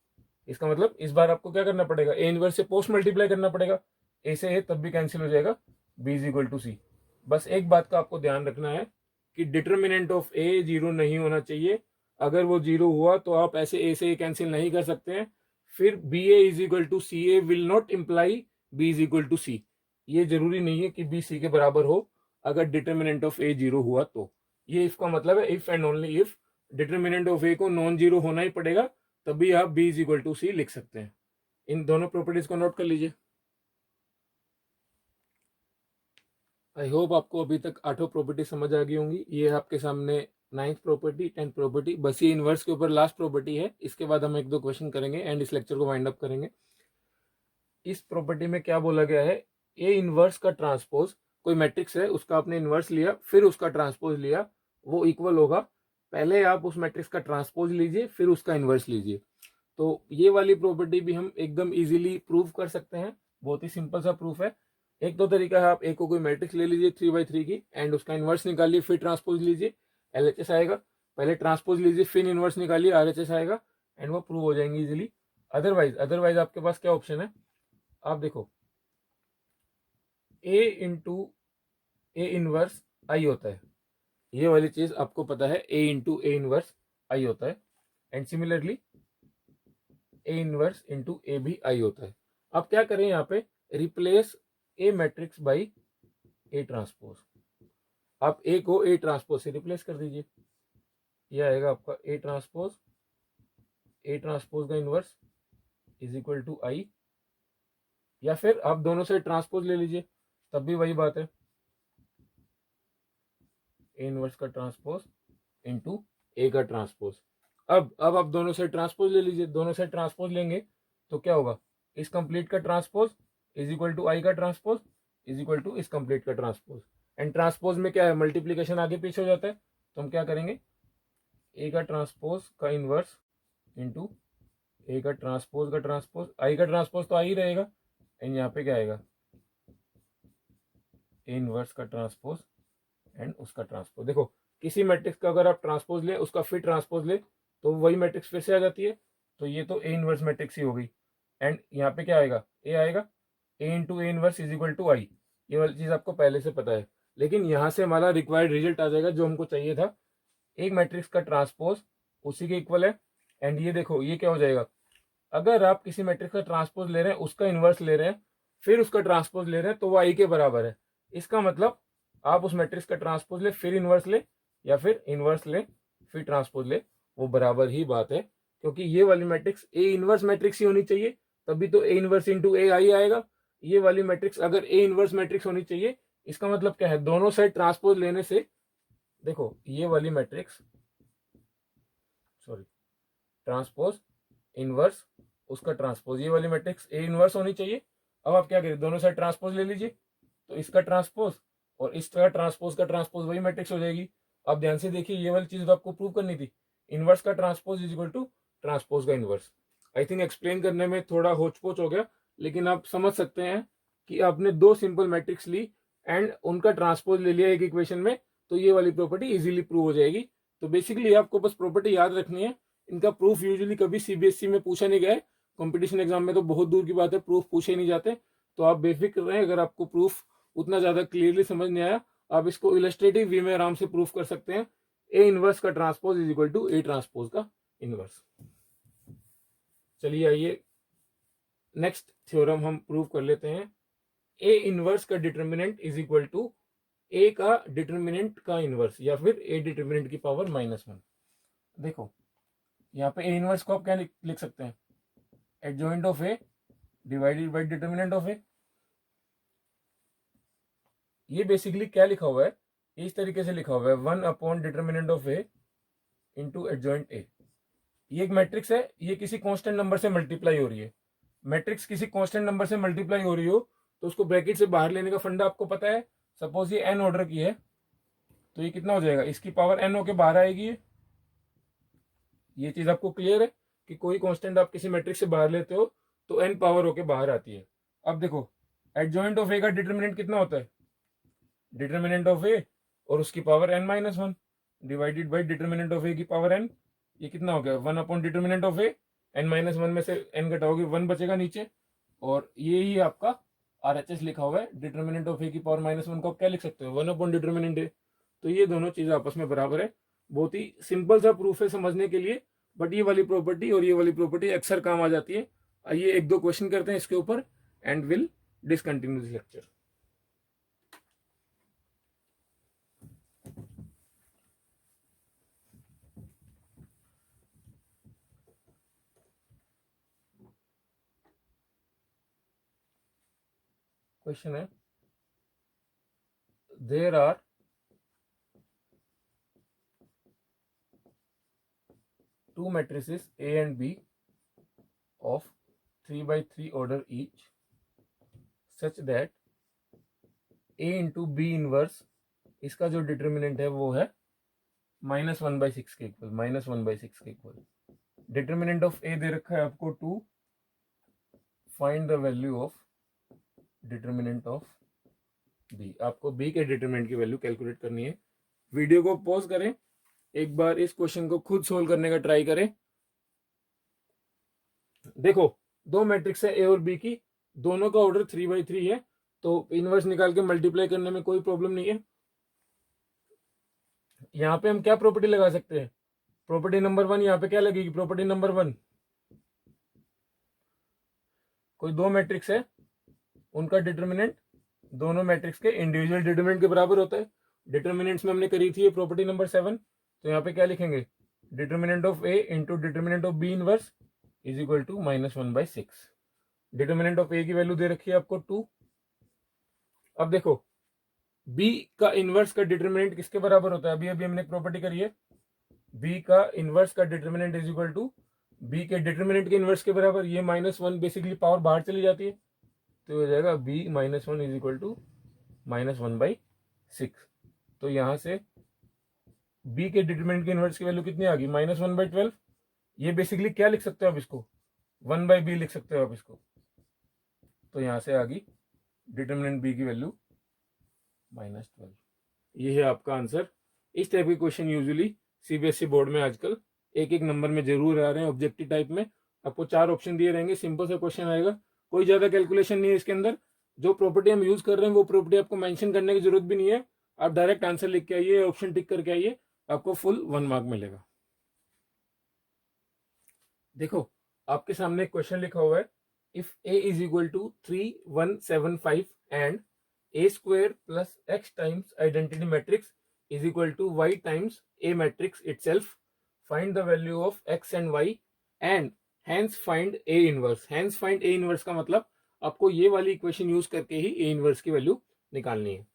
इसका मतलब इस बार आपको क्या करना पड़ेगा, ए इनवर्स से पोस्ट मल्टीप्लाई करना पड़ेगा, ए से ए तब भी कैंसिल हो जाएगा, बी इज इक्वल टू सी। बस एक बात का आपको ध्यान रखना है कि डिटर्मिनेंट ऑफ ए 0 नहीं होना चाहिए। अगर वो 0 हुआ तो आप ऐसे ए से ए कैंसिल नहीं कर सकते हैं। फिर B A is equal to C A will not imply B is equal to C. ये जरूरी नहीं है कि बी सी के बराबर हो अगर डिटर्मिनेंट ऑफ ए 0 हुआ तो। ये इफ का मतलब है if and only if determinant of A को नॉन 0 होना ही पड़ेगा तभी आप B is equal to C लिख सकते हैं। इन दोनों प्रॉपर्टीज को नोट कर लीजिए। आई होप आपको अभी तक 8 प्रॉपर्टी समझ आ गई होंगी। ये आपके सामने 9th प्रॉपर्टी 10th प्रॉपर्टी, बस ये इनवर्स के ऊपर लास्ट प्रॉपर्टी है। इसके बाद हम 1-2 क्वेश्चन करेंगे एंड इस लेक्चर को वाइंड अप करेंगे। इस प्रॉपर्टी में क्या बोला गया है, ए इनवर्स का ट्रांसपोज, कोई मैट्रिक्स है उसका आपने इनवर्स लिया फिर उसका ट्रांसपोज लिया, वो इक्वल होगा, पहले आप उस मैट्रिक्स का ट्रांसपोज लीजिए फिर उसका इनवर्स लीजिए। तो ये वाली प्रॉपर्टी भी हम एकदम इजीली प्रूव कर सकते हैं, बहुत ही सिंपल सा प्रूफ है। एक दो तरीका है, आप एक को कोई मैट्रिक्स ले लीजिए 3x3 की एंड उसका इनवर्स निकालिए फिर ट्रांसपोज लीजिए, LHS आएगा। पहले ट्रांसपोज लीजिए फिर इनवर्स निकालिए, RHS आएगा एंड वो प्रूव हो जाएंगे इजीली। अदरवाइज आपके पास क्या ऑप्शन है, आप देखो ए इंटू ए इनवर्स आई होता है, ये वाली चीज आपको पता है, A into A inverse I होता है, and similarly A inverse into A भी आई होता है। अब क्या करें यहाँ पे, replace A matrix by A transpose. आप ए को ए ट्रांसपोज से रिप्लेस कर दीजिए, ये आएगा आपका ए ट्रांसपोज का इनवर्स इज इक्वल टू आई, या फिर आप दोनों से ट्रांसपोज ले लीजिए, तब भी वही बात है, ए इनवर्स का ट्रांसपोज इंटू ए का ट्रांसपोज। अब आप दोनों से ट्रांसपोज ले लीजिए, दोनों से ट्रांसपोज लेंगे तो क्या होगा, इस कंप्लीट का ट्रांसपोज इज इक्वल टू आई का ट्रांसपोज इज इक्वल टू इस कंप्लीट का ट्रांसपोज। एंड ट्रांसपोज में क्या है, मल्टीप्लीकेशन आगे पीछे हो जाता है, तो हम क्या करेंगे, ए का ट्रांसपोज का इनवर्स इंटू ए का ट्रांसपोज, आई का ट्रांसपोज तो आ ही रहेगा, एंड यहाँ पे क्या आएगा, ए इनवर्स का ट्रांसपोज एंड उसका ट्रांसपोज। देखो किसी मैट्रिक्स का अगर आप ट्रांसपोज ले, उसका फिर ट्रांसपोज ले, तो वही मैट्रिक्स फिर से आ जाती है, तो ये तो ए इनवर्स मैट्रिक्स ही हो गई। एंड यहाँ पे क्या आएगा, ए आएगा, A into A inverse is equal to I, ये वाली चीज आपको पहले से पता है, लेकिन यहाँ से हमारा रिक्वायर्ड रिजल्ट आ जाएगा जो हमको चाहिए था, एक मैट्रिक्स का ट्रांसपोज उसी के इक्वल है। एंड ये देखो ये क्या हो जाएगा, अगर आप किसी मैट्रिक्स का ट्रांसपोज ले रहे हैं, उसका इनवर्स ले रहे हैं, फिर उसका ट्रांसपोज ले रहे हैं, तो वो आई के बराबर है। इसका मतलब आप उस मैट्रिक्स का ट्रांसपोज ले फिर इनवर्स ले, या फिर इनवर्स ले फिर ट्रांसपोज ले, वो बराबर ही बात है, क्योंकि ये वाली मैट्रिक्स ए इनवर्स मैट्रिक्स ही होनी चाहिए, तभी तो ए इनवर्स इंटू ए आई आएगा। ये वाली मैट्रिक्स अगर ए इनवर्स मैट्रिक्स होनी चाहिए, इसका मतलब क्या है, दोनों साइड ट्रांसपोज लेने से, देखो ये वाली मैट्रिक्स, सॉरी, ट्रांसपोज इनवर्स उसका ट्रांसपोज, ये वाली मैट्रिक्स ए इनवर्स होनी चाहिए। अब आप क्या करें, दोनों साइड ट्रांसपोज ले लीजिए, तो इसका ट्रांसपोज और इसका ट्रांसपोज का ट्रांसपोज वही मैट्रिक्स हो जाएगी। अब ध्यान से देखिए, ये वाली चीज तो आपको प्रूव करनी थी, इनवर्स का transpose is equal to transpose का इनवर्स। आई थिंक एक्सप्लेन करने में थोड़ा होचपोच हो गया, लेकिन आप समझ सकते हैं कि आपने दो सिंपल मैट्रिक्स ली एंड उनका ट्रांसपोज ले लिया एक इक्वेशन में, तो ये वाली प्रॉपर्टी इजीली प्रूव हो जाएगी। तो बेसिकली आपको बस प्रॉपर्टी याद रखनी है, इनका प्रूफ यूजुअली कभी सीबीएसई में पूछा नहीं गया है, कंपटीशन एग्जाम में तो बहुत दूर की बात है, प्रूफ पूछे नहीं जाते। तो आप बेफिक्र रहें, अगर आपको प्रूफ उतना ज्यादा क्लियरली समझ नहीं आया, आप इसको इलस्ट्रेटिव वे में आराम से प्रूफ कर सकते हैं, ए इनवर्स का transpose is equal to A transpose का इनवर्स। चलिए आइए नेक्स्ट थ्योरम हम प्रूव कर लेते हैं, ए इनवर्स का determinant is equal to A का डिटर्मिनेंट का इनवर्स, या फिर ए डिटर्मिनेंट की पावर -1। देखो यहाँ पे ए इनवर्स को आप क्या लिख सकते हैं, adjoint of A divided by determinant of A. ये बेसिकली क्या लिखा हुआ है, इस तरीके से लिखा हुआ है 1 upon determinant of A into adjoint ए। ये एक मैट्रिक्स है, ये किसी कांस्टेंट नंबर से मल्टीप्लाई हो रही है। मैट्रिक्स किसी कांस्टेंट नंबर से मल्टीप्लाई हो रही हो तो उसको ब्रैकेट से बाहर लेने का फंडा आपको पता है। सपोज ये एन ऑर्डर की है, तो ये कितना हो जाएगा, इसकी पावर एन होके बाहर आएगी। ये चीज आपको क्लियर है कि कोई कांस्टेंट आप किसी मैट्रिक्स से बाहर लेते हो तो एन पावर होके बाहर आती है। अब देखो एडजॉइंट ऑफ ए का डिटर्मिनेंट कितना होता है, डिटर्मिनेंट ऑफ ए और उसकी power n-1 divided by determinant of A की पावर n। ये कितना हो गया, 1 upon determinant of A, n-1 में से n घटाओगे 1 बचेगा नीचे, और ये ही आपका RHS लिखा हुआ है, डिटर्मिनेंट ऑफ ए की पावर -1 को आप क्या लिख सकते हो, 1 अपॉन डिटर्मिनेंट ए। तो ये दोनों चीजें आपस में बराबर है। बहुत ही सिंपल सा प्रूफ है समझने के लिए, बट ये वाली प्रॉपर्टी और ये वाली प्रॉपर्टी अक्सर काम आ जाती है। आइए एक दो क्वेश्चन करते हैं इसके ऊपर and will discontinue this lecture. Question है, there are two matrices A and B of 3x3 order each such that A into B inverse इसका जो डिटर्मिनेंट है वो है -1/6 के इक्वल, -1/6 के इक्वल। डिटर्मिनेंट ऑफ ए दे रखा है आपको 2, find the value of determinant of B. आपको बी के डिटर्मिनेंट की वैल्यू कैलकुलेट करनी है। वीडियो को पॉज करें, एक बार इस क्वेश्चन को खुद सोल्व करने का ट्राई करें। देखो दो मैट्रिक्स है ए और बी की, दोनों का ऑर्डर 3x3 है, तो इनवर्स निकाल के मल्टीप्लाई करने में कोई प्रॉब्लम नहीं है। यहाँ पे हम क्या प्रॉपर्टी लगा सकते हैं, प्रॉपर्टी नंबर 1 यहाँ पे क्या लगेगी, प्रॉपर्टी नंबर 1, कोई दो मैट्रिक्स है उनका डिटर्मिनेंट दोनों मैट्रिक्स के इंडिविजुअल डिटर्मिनेंट के बराबर होता है, डिटर्मिनेंट्स में हमने करी थी ये प्रॉपर्टी नंबर 7, तो यहाँ पे क्या लिखेंगे, determinant of A into determinant of B inverse is equal to -1/6। Determinant of A की वैल्यू दे रखी है आपको 2। अब देखो बी का इनवर्स का डिटर्मिनेंट किसके बराबर होता है, अभी अभी हमने प्रॉपर्टी करी है, बी का इनवर्स का determinant is equal to B के डिटर्मिनेंट के इनवर्स के बराबर। ये -1 बेसिकली पावर बाहर चली जाती है, तो हो जाएगा बी -1 इज इक्वल टू -1/6। तो यहाँ से बी के डिटर्मिनेंट के इनवर्स की वैल्यू कितनी आ गई, -1/12। ये बेसिकली क्या लिख सकते हो आप इसको, 1/b लिख सकते हो आप इसको। तो यहाँ से आ गई डिटर्मिनेंट बी की वैल्यू -12। ये है आपका आंसर। इस टाइप के क्वेश्चन यूजुअली सीबीएसई बोर्ड में आजकल एक एक नंबर में जरूर आ रहे हैं। ऑब्जेक्टिव टाइप में आपको 4 ऑप्शन दिए रहेंगे, सिंपल सा क्वेश्चन आएगा, कोई ज्यादा कैलकुलेशन नहीं है इसके अंदर। जो प्रॉपर्टी हम यूज कर रहे हैं वो प्रॉपर्टी आपको मेंशन करने की जरूरत भी नहीं है, आप डायरेक्ट आंसर लिख के आइए, ऑप्शन टिक करके आइए, आपको फुल 1 मार्क मिलेगा। देखो आपके सामने एक क्वेश्चन लिखा हुआ है, if a is equal to 3, 1, 7, 5 and a square plus x times identity matrix is equal to y times a matrix itself, find the value of x and y and hence find a inverse. Hence find a inverse का मतलब आपको ये वाली equation use करके ही a inverse की value निकालनी है।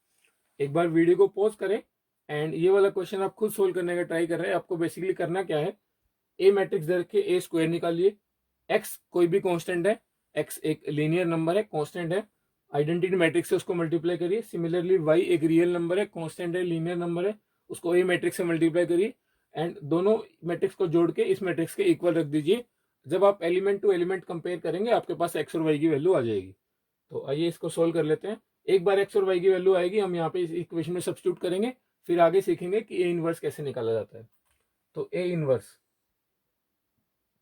एक बार वीडियो को पॉज करें एंड ये वाला क्वेश्चन आप खुद सोल्व करने का ट्राई कर रहे हैं। आपको बेसिकली करना क्या है, ए मैट्रिक्स दे रखे, ए स्क्वायर निकालिए, एक्स कोई भी कांस्टेंट है, एक्स एक लीनियर नंबर है, कांस्टेंट है, आइडेंटिटी मैट्रिक्स से उसको मल्टीप्लाई करिए। सिमिलरली वाई एक रियल नंबर है, कांस्टेंट है, लीनियर नंबर है, उसको ए मैट्रिक्स से मल्टीप्लाई करिए एंड दोनों मैट्रिक्स को जोड़ के इस मैट्रिक्स के इक्वल रख दीजिए। जब आप एलिमेंट टू एलिमेंट कंपेयर करेंगे आपके पास एक्स और वाई की वैल्यू आ जाएगी। तो आइए इसको सोल्व कर लेते हैं। एक बार एक्स और वाई की वैल्यू आएगी, हम यहाँ पे इस इक्वेशन में सब्स्टिट्यूट करेंगे, फिर आगे सीखेंगे कि ए इनवर्स कैसे निकाला जाता है। तो ए इनवर्स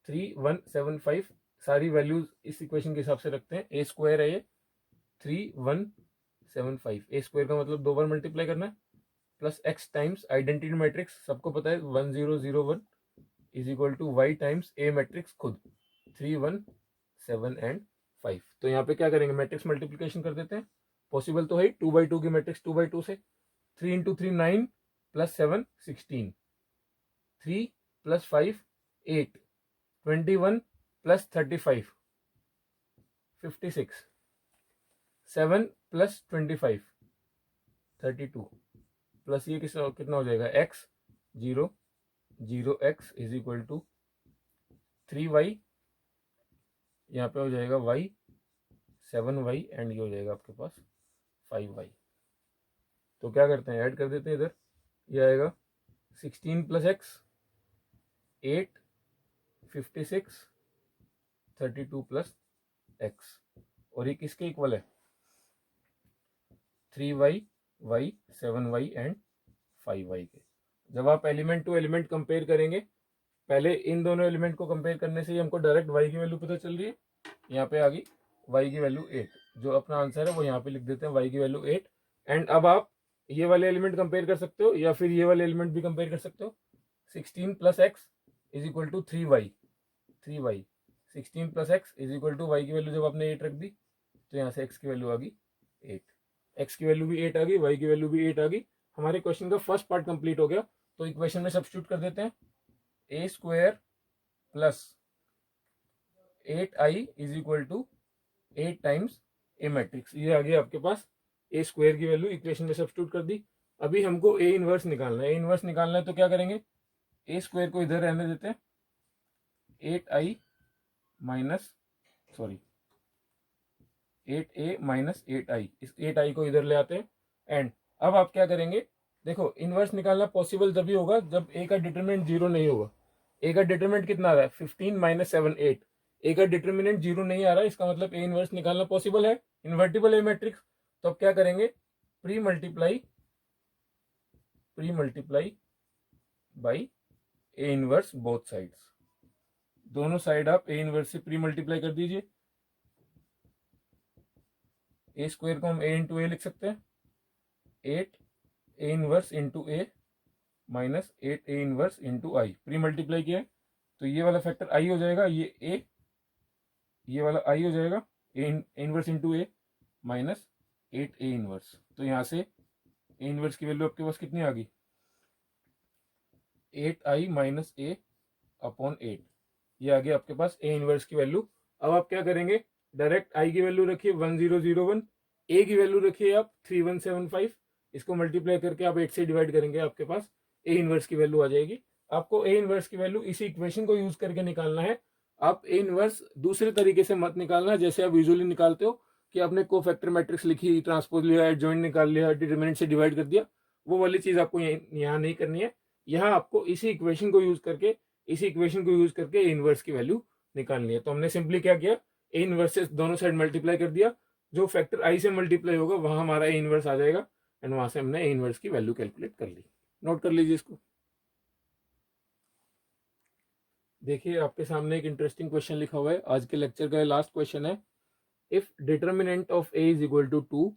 3, 1, 7, 5 सारी वैल्यूज इस इक्वेशन के हिसाब से रखते हैं। ए स्क्वायर है ये 3, 1, 7, 5, ए स्क्वायर का मतलब 2 बार मल्टीप्लाई करना है, plus X times identity matrix सबको पता है 1, 0, 0, 1 is equal to Y times A matrix खुद 3, 1, 7 एंड 5। तो यहाँ पे क्या करेंगे, मैट्रिक्स मल्टीप्लीकेशन कर देते हैं। पॉसिबल तो है 2/2 की मैट्रिक्स 2/2 से, 3 × 3 9 प्लस 7 16, 3 + 5 8, 21 + 35 56, 7 + 25 32 प्लस ये कितना हो जाएगा, x 0 0x is equal to 3y, यहाँ पे हो जाएगा y 7y एंड ये हो जाएगा आपके पास 5y। तो क्या करते हैं, ऐड कर देते हैं इधर, ये आएगा 16 + x 8 56 32 + x और ये किसके इक्वल है, 3y y 7y and 5y के। जब आप एलिमेंट टू एलिमेंट कंपेयर करेंगे, पहले इन दोनों एलिमेंट को कंपेयर करने से ही हमको डायरेक्ट y की वैल्यू पता चल रही है। यहाँ पे आ गई y की वैल्यू 8, जो अपना आंसर है वो यहाँ पे लिख देते हैं y की वैल्यू 8। एंड अब आप ये वाले एलिमेंट कंपेयर कर सकते हो या फिर ये वाले एलिमेंट भी कंपेयर कर सकते हो। 16 + x is equal to 3y 16 + x is equal to y की वैल्यू जब आपने 8 रख दी तो यहाँ से x की वैल्यू आ गई 8, x की वैल्यू भी 8 आ गई, y की वैल्यू भी 8 आ गई। हमारे क्वेश्चन का फर्स्ट पार्ट कंप्लीट हो गया। तो इक्वेशन में सब्स्टिट्यूट कर देते हैं, a square plus 8i is equal to 8 times A matrix. ये आ गया आपके पास, ए स्क्वायर की वैल्यू इक्वेशन में सब्स्टिट्यूट कर दी। अभी हमको ए इनवर्स निकालना है। ए इनवर्स निकालना है तो क्या करेंगे, ए स्क्वायर को इधर रहने देते हैं, 8a माइनस 8i, इस 8i को इधर ले आते हैं। एंड अब आप क्या करेंगे, देखो इनवर्स निकालना पॉसिबल तभी होगा जब ए का डिटरमिनेंट 0 नहीं होगा। ए का डिटरमिनेंट कितना आ रहा है, 15 - 7 8। ए का डिटरमिनेंट 0 नहीं आ रहा, इसका मतलब ए इनवर्स निकालना पॉसिबल है, इन्वर्टिबल ए मैट्रिक्स। तो अब क्या करेंगे, pre multiply by A inverse both sides. दोनों साइड आप ए इनवर्स से प्री मल्टीप्लाई कर दीजिए। ए स्क्वायर को हम a × a लिख सकते हैं, 8 a inverse into a minus 8 a inverse into I. Pre multiply किया है तो ये वाला फैक्टर i हो जाएगा, ये a, ये वाला i हो जाएगा, a inverse into a minus 8 a inverse. तो यहाँ से ए इनवर्स की वैल्यू आपके पास कितनी आ गई, 8i माइनस ए अपॉन 8, ये आ गया आपके पास ए इनवर्स की वैल्यू। अब आप क्या करेंगे, डायरेक्ट आई की वैल्यू रखिए 1001, ए की वैल्यू रखिए आप 3175, इसको मल्टीप्लाई करके आप 8 से डिवाइड करेंगे, आपके पास ए इनवर्स की वैल्यू आ जाएगी। आपको ए इनवर्स की वैल्यू इसी इक्वेशन को यूज करके निकालना है। आप ए इनवर्स दूसरे तरीके से मत निकालना जैसे आप यूजुअली निकालते हो कि आपने कोफैक्टर मैट्रिक्स लिखी, ट्रांसपोज लिया, एडजॉइंट निकाल लिया, डिटरमिनेंट से डिवाइड कर दिया, वो वाली चीज आपको यहाँ नहीं करनी है। यहाँ आपको इसी इक्वेशन को यूज करके ए इनवर्स की वैल्यू निकालनी है। तो हमने सिंपली क्या किया, ए इनवर्स से दोनों साइड मल्टीप्लाई कर दिया, जो फैक्टर आई से मल्टीप्लाई होगा वहां हमारा ए इनवर्स आ जाएगा, एंड वहां से हमने ए इनवर्स की वैल्यू कैलकुलेट कर ली। नोट कर लीजिए इसको। देखिए आपके सामने एक इंटरेस्टिंग क्वेश्चन लिखा हुआ है, आज के लेक्चर का लास्ट क्वेश्चन है। If determinant of A is equal to 2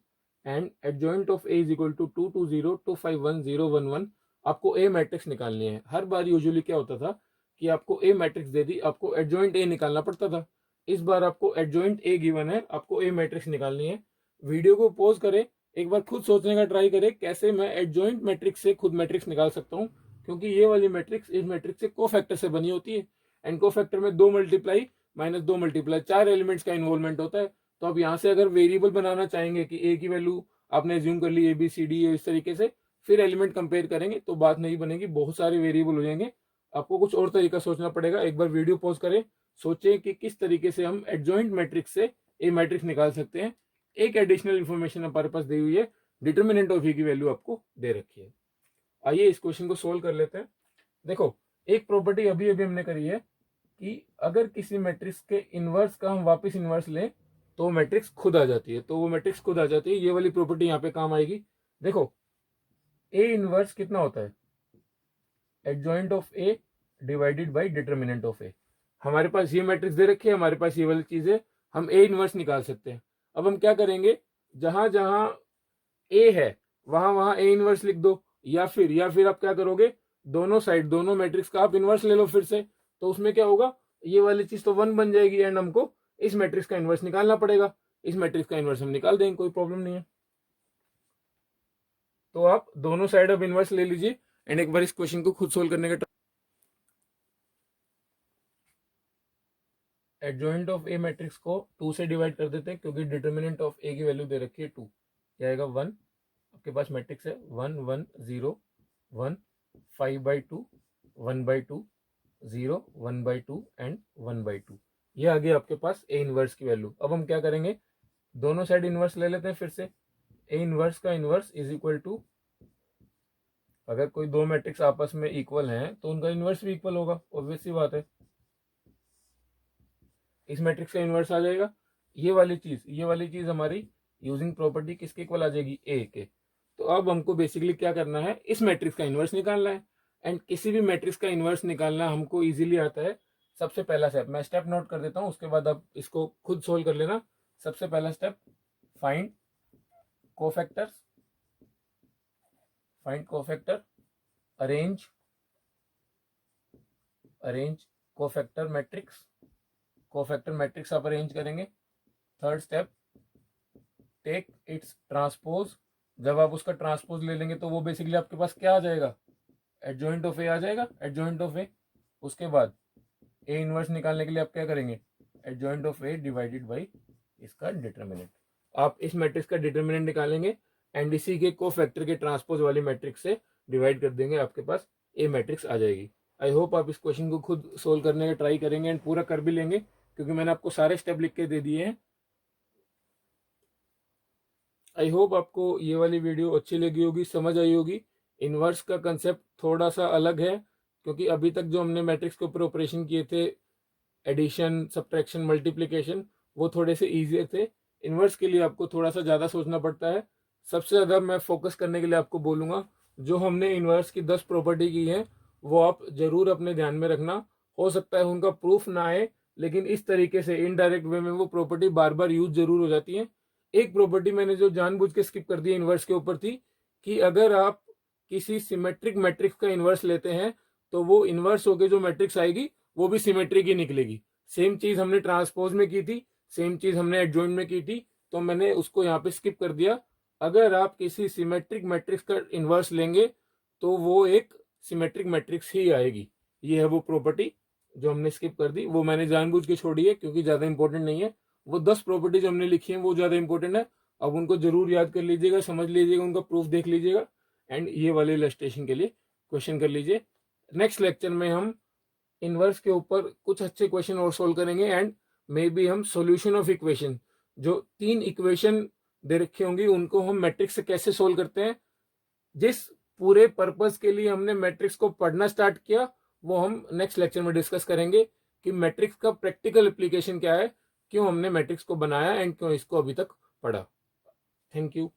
and adjoint of A is equal to 2 2 0 2 5 1 0 1 1, आपको ए मैट्रिक्स निकालनी है। हर बार यूजुअली क्या होता था कि आपको ए मैट्रिक्स दे दी, आपको एडजॉइंट ए निकालना पड़ता था। इस बार आपको एडजॉइंट ए गिवन है, आपको ए मैट्रिक्स निकालनी है। वीडियो को पॉज करें, एक बार खुद सोचने का ट्राई करें कैसे मैं एडजॉइंट मैट्रिक्स से खुद मैट्रिक्स निकाल सकता हूँ, क्योंकि ये वाली मैट्रिक्स इस मैट्रिक्स से कोफैक्टर से बनी होती है, एंड कोफैक्टर में 2 मल्टीप्लाई माइनस 2 मल्टीप्लाई 4 एलिमेंट्स का इन्वॉल्वमेंट होता है। तो आप यहाँ से अगर वेरिएबल बनाना चाहेंगे कि ए की वैल्यू आपने एज्यूम कर ली ए बी सी डी इस तरीके से, फिर एलिमेंट कंपेयर करेंगे तो बात नहीं बनेगी, बहुत सारे वेरिएबल हो जाएंगे, आपको कुछ और तरीका सोचना पड़ेगा। एक बार वीडियो पॉज करें, सोचें कि किस तरीके से हम एडजॉइंट मैट्रिक्स से ए मैट्रिक्स निकाल सकते हैं। एक एडिशनल इन्फॉर्मेशन हमारे पास दी हुई है, डिटर्मिनेंट ऑफ ए की वैल्यू आपको दे रखी है। आइए इस क्वेश्चन को सोल्व कर लेते हैं। देखो एक प्रॉपर्टी अभी अभी हमने करी है कि अगर किसी मैट्रिक्स के इनवर्स का हम वापस इनवर्स लें तो मैट्रिक्स खुद आ जाती है, तो वो मैट्रिक्स खुद आ जाती है, ये वाली प्रॉपर्टी यहाँ पे काम आएगी। देखो ए इनवर्स कितना होता है, adjoint of A divided by determinant of A. हमारे पास ये मैट्रिक्स दे रखी है, हमारे पास ये वाली चीज है, हम ए इनवर्स निकाल सकते हैं। अब हम क्या करेंगे, जहां जहां ए है वहां वहां ए इनवर्स लिख दो, या फिर आप क्या करोगे, दोनों साइड दोनों मैट्रिक्स का आप इनवर्स ले लो फिर से, तो उसमें क्या होगा, ये वाली चीज तो 1 बन जाएगी, एंड हमको इस मैट्रिक्स का इनवर्स निकालना पड़ेगा। इस मैट्रिक्स का इनवर्स हम निकाल देंगे, कोई प्रॉब्लम नहीं है। तो आप दोनों साइड अब इनवर्स ले लीजिए, एंड एक बार इस क्वेश्चन को खुद सोल्व करने का एडजॉइंट ऑफ ए मैट्रिक्स को 2 से डिवाइड कर देते हैं, क्योंकि डिटर्मिनेंट ऑफ ए की वैल्यू दे रखी है 2, क्या आएगा 1, आपके पास मैट्रिक्स है 1 1 0 1 5/2 1/2 0 1/2 एंड 1/2, ये आ गया आपके पास ए इनवर्स की वैल्यू। अब हम क्या करेंगे, दोनों साइड इनवर्स ले लेते हैं फिर से। ए इनवर्स का इनवर्स इज इक्वल टू, अगर कोई दो मैट्रिक्स आपस में इक्वल हैं तो उनका इनवर्स भी इक्वल होगा, ऑब्वियस सी बात है। इस मैट्रिक्स का इनवर्स आ जाएगा, ये वाली चीज हमारी यूजिंग प्रॉपर्टी किसके इक्वल आ जाएगी, ए के। तो अब हमको बेसिकली क्या करना है, इस मैट्रिक्स का इनवर्स निकालना है, एंड किसी भी मैट्रिक्स का इनवर्स निकालना हमको इजीली आता है। सबसे पहला स्टेप मैं स्टेप नोट कर देता हूं, उसके बाद आप इसको खुद सोल्व कर लेना। सबसे पहला step, find cofactors, arrange cofactor matrix आप अरेंज करेंगे। Third step, take its transpose, जब आप उसका ट्रांसपोज ले लेंगे तो वो बेसिकली आपके पास क्या आ जाएगा, एडजॉइंट ऑफ ए आ जाएगा, एडजॉइंट ऑफ ए। उसके बाद ए इनवर्स निकालने के लिए आप क्या करेंगे, adjoint of A divided by इसका डिटर्मिनेंट। आप इस मैट्रिक्स का डिटर्मिनेंट निकालेंगे एंड इसी के कोफैक्टर के ट्रांसपोज वाली मैट्रिक्स से डिवाइड कर देंगे, आपके पास ए मैट्रिक्स आ जाएगी। आई होप आप इस क्वेश्चन को खुद सोल्व करने का ट्राई करेंगे एंड पूरा कर भी लेंगे, क्योंकि मैंने आपको सारे स्टेप लिख के दे दिए हैं। आई होप आपको ये वाली वीडियो अच्छी लगी होगी, समझ आई होगी। इनवर्स का कंसेप्ट थोड़ा सा अलग है, क्योंकि अभी तक जो हमने मैट्रिक्स के ऊपर ऑपरेशन किए थे, एडिशन, सब्ट्रैक्शन, मल्टीप्लिकेशन, वो थोड़े से ईजी थे। इनवर्स के लिए आपको थोड़ा सा ज़्यादा सोचना पड़ता है। सबसे ज़्यादा मैं फोकस करने के लिए आपको बोलूँगा, जो हमने इनवर्स की 10 प्रॉपर्टी की है वो आप ज़रूर अपने ध्यान में रखना। हो सकता है उनका प्रूफ ना आए, लेकिन इस तरीके से इनडायरेक्ट वे में वो प्रॉपर्टी बार बार यूज जरूर हो जाती है। एक प्रॉपर्टी मैंने जो जानबूझ के स्किप कर दी इनवर्स के ऊपर थी, कि अगर आप किसी सिमेट्रिक मैट्रिक्स का इनवर्स लेते हैं तो वो इनवर्स होके जो मैट्रिक्स आएगी वो भी सिमेट्रिक ही निकलेगी। सेम चीज हमने ट्रांसपोज में की थी, सेम चीज हमने एडजॉइंट में की थी, तो मैंने उसको यहाँ पे स्किप कर दिया। अगर आप किसी सिमेट्रिक मैट्रिक्स का इन्वर्स लेंगे तो वो एक सिमेट्रिक मैट्रिक्स ही आएगी। ये है वो प्रॉपर्टी जो हमने स्किप कर दी, वो मैंने जानबूझ के छोड़ी है क्योंकि ज़्यादा इंपॉर्टेंट नहीं है। वो 10 प्रॉपर्टी जो हमने लिखी है वो ज़्यादा इंपॉर्टेंट है। अब उनको जरूर याद कर लीजिएगा, समझ लीजिएगा, उनका प्रूफ देख लीजिएगा एंड ये वाले इलस्ट्रेशन के लिए क्वेश्चन कर लीजिए। नेक्स्ट लेक्चर में हम इनवर्स के ऊपर कुछ अच्छे क्वेश्चन और सोल्व करेंगे एंड मे बी हम सॉल्यूशन ऑफ इक्वेशन, जो 3 इक्वेशन दे रखी होंगी उनको हम मैट्रिक्स से कैसे सोल्व करते हैं, जिस पूरे पर्पस के लिए हमने मैट्रिक्स को पढ़ना स्टार्ट किया वो हम नेक्स्ट लेक्चर में डिस्कस करेंगे कि मैट्रिक्स का प्रैक्टिकल एप्लीकेशन क्या है, क्यों हमने मैट्रिक्स को बनाया एंड क्यों इसको अभी तक पढ़ा। Thank you.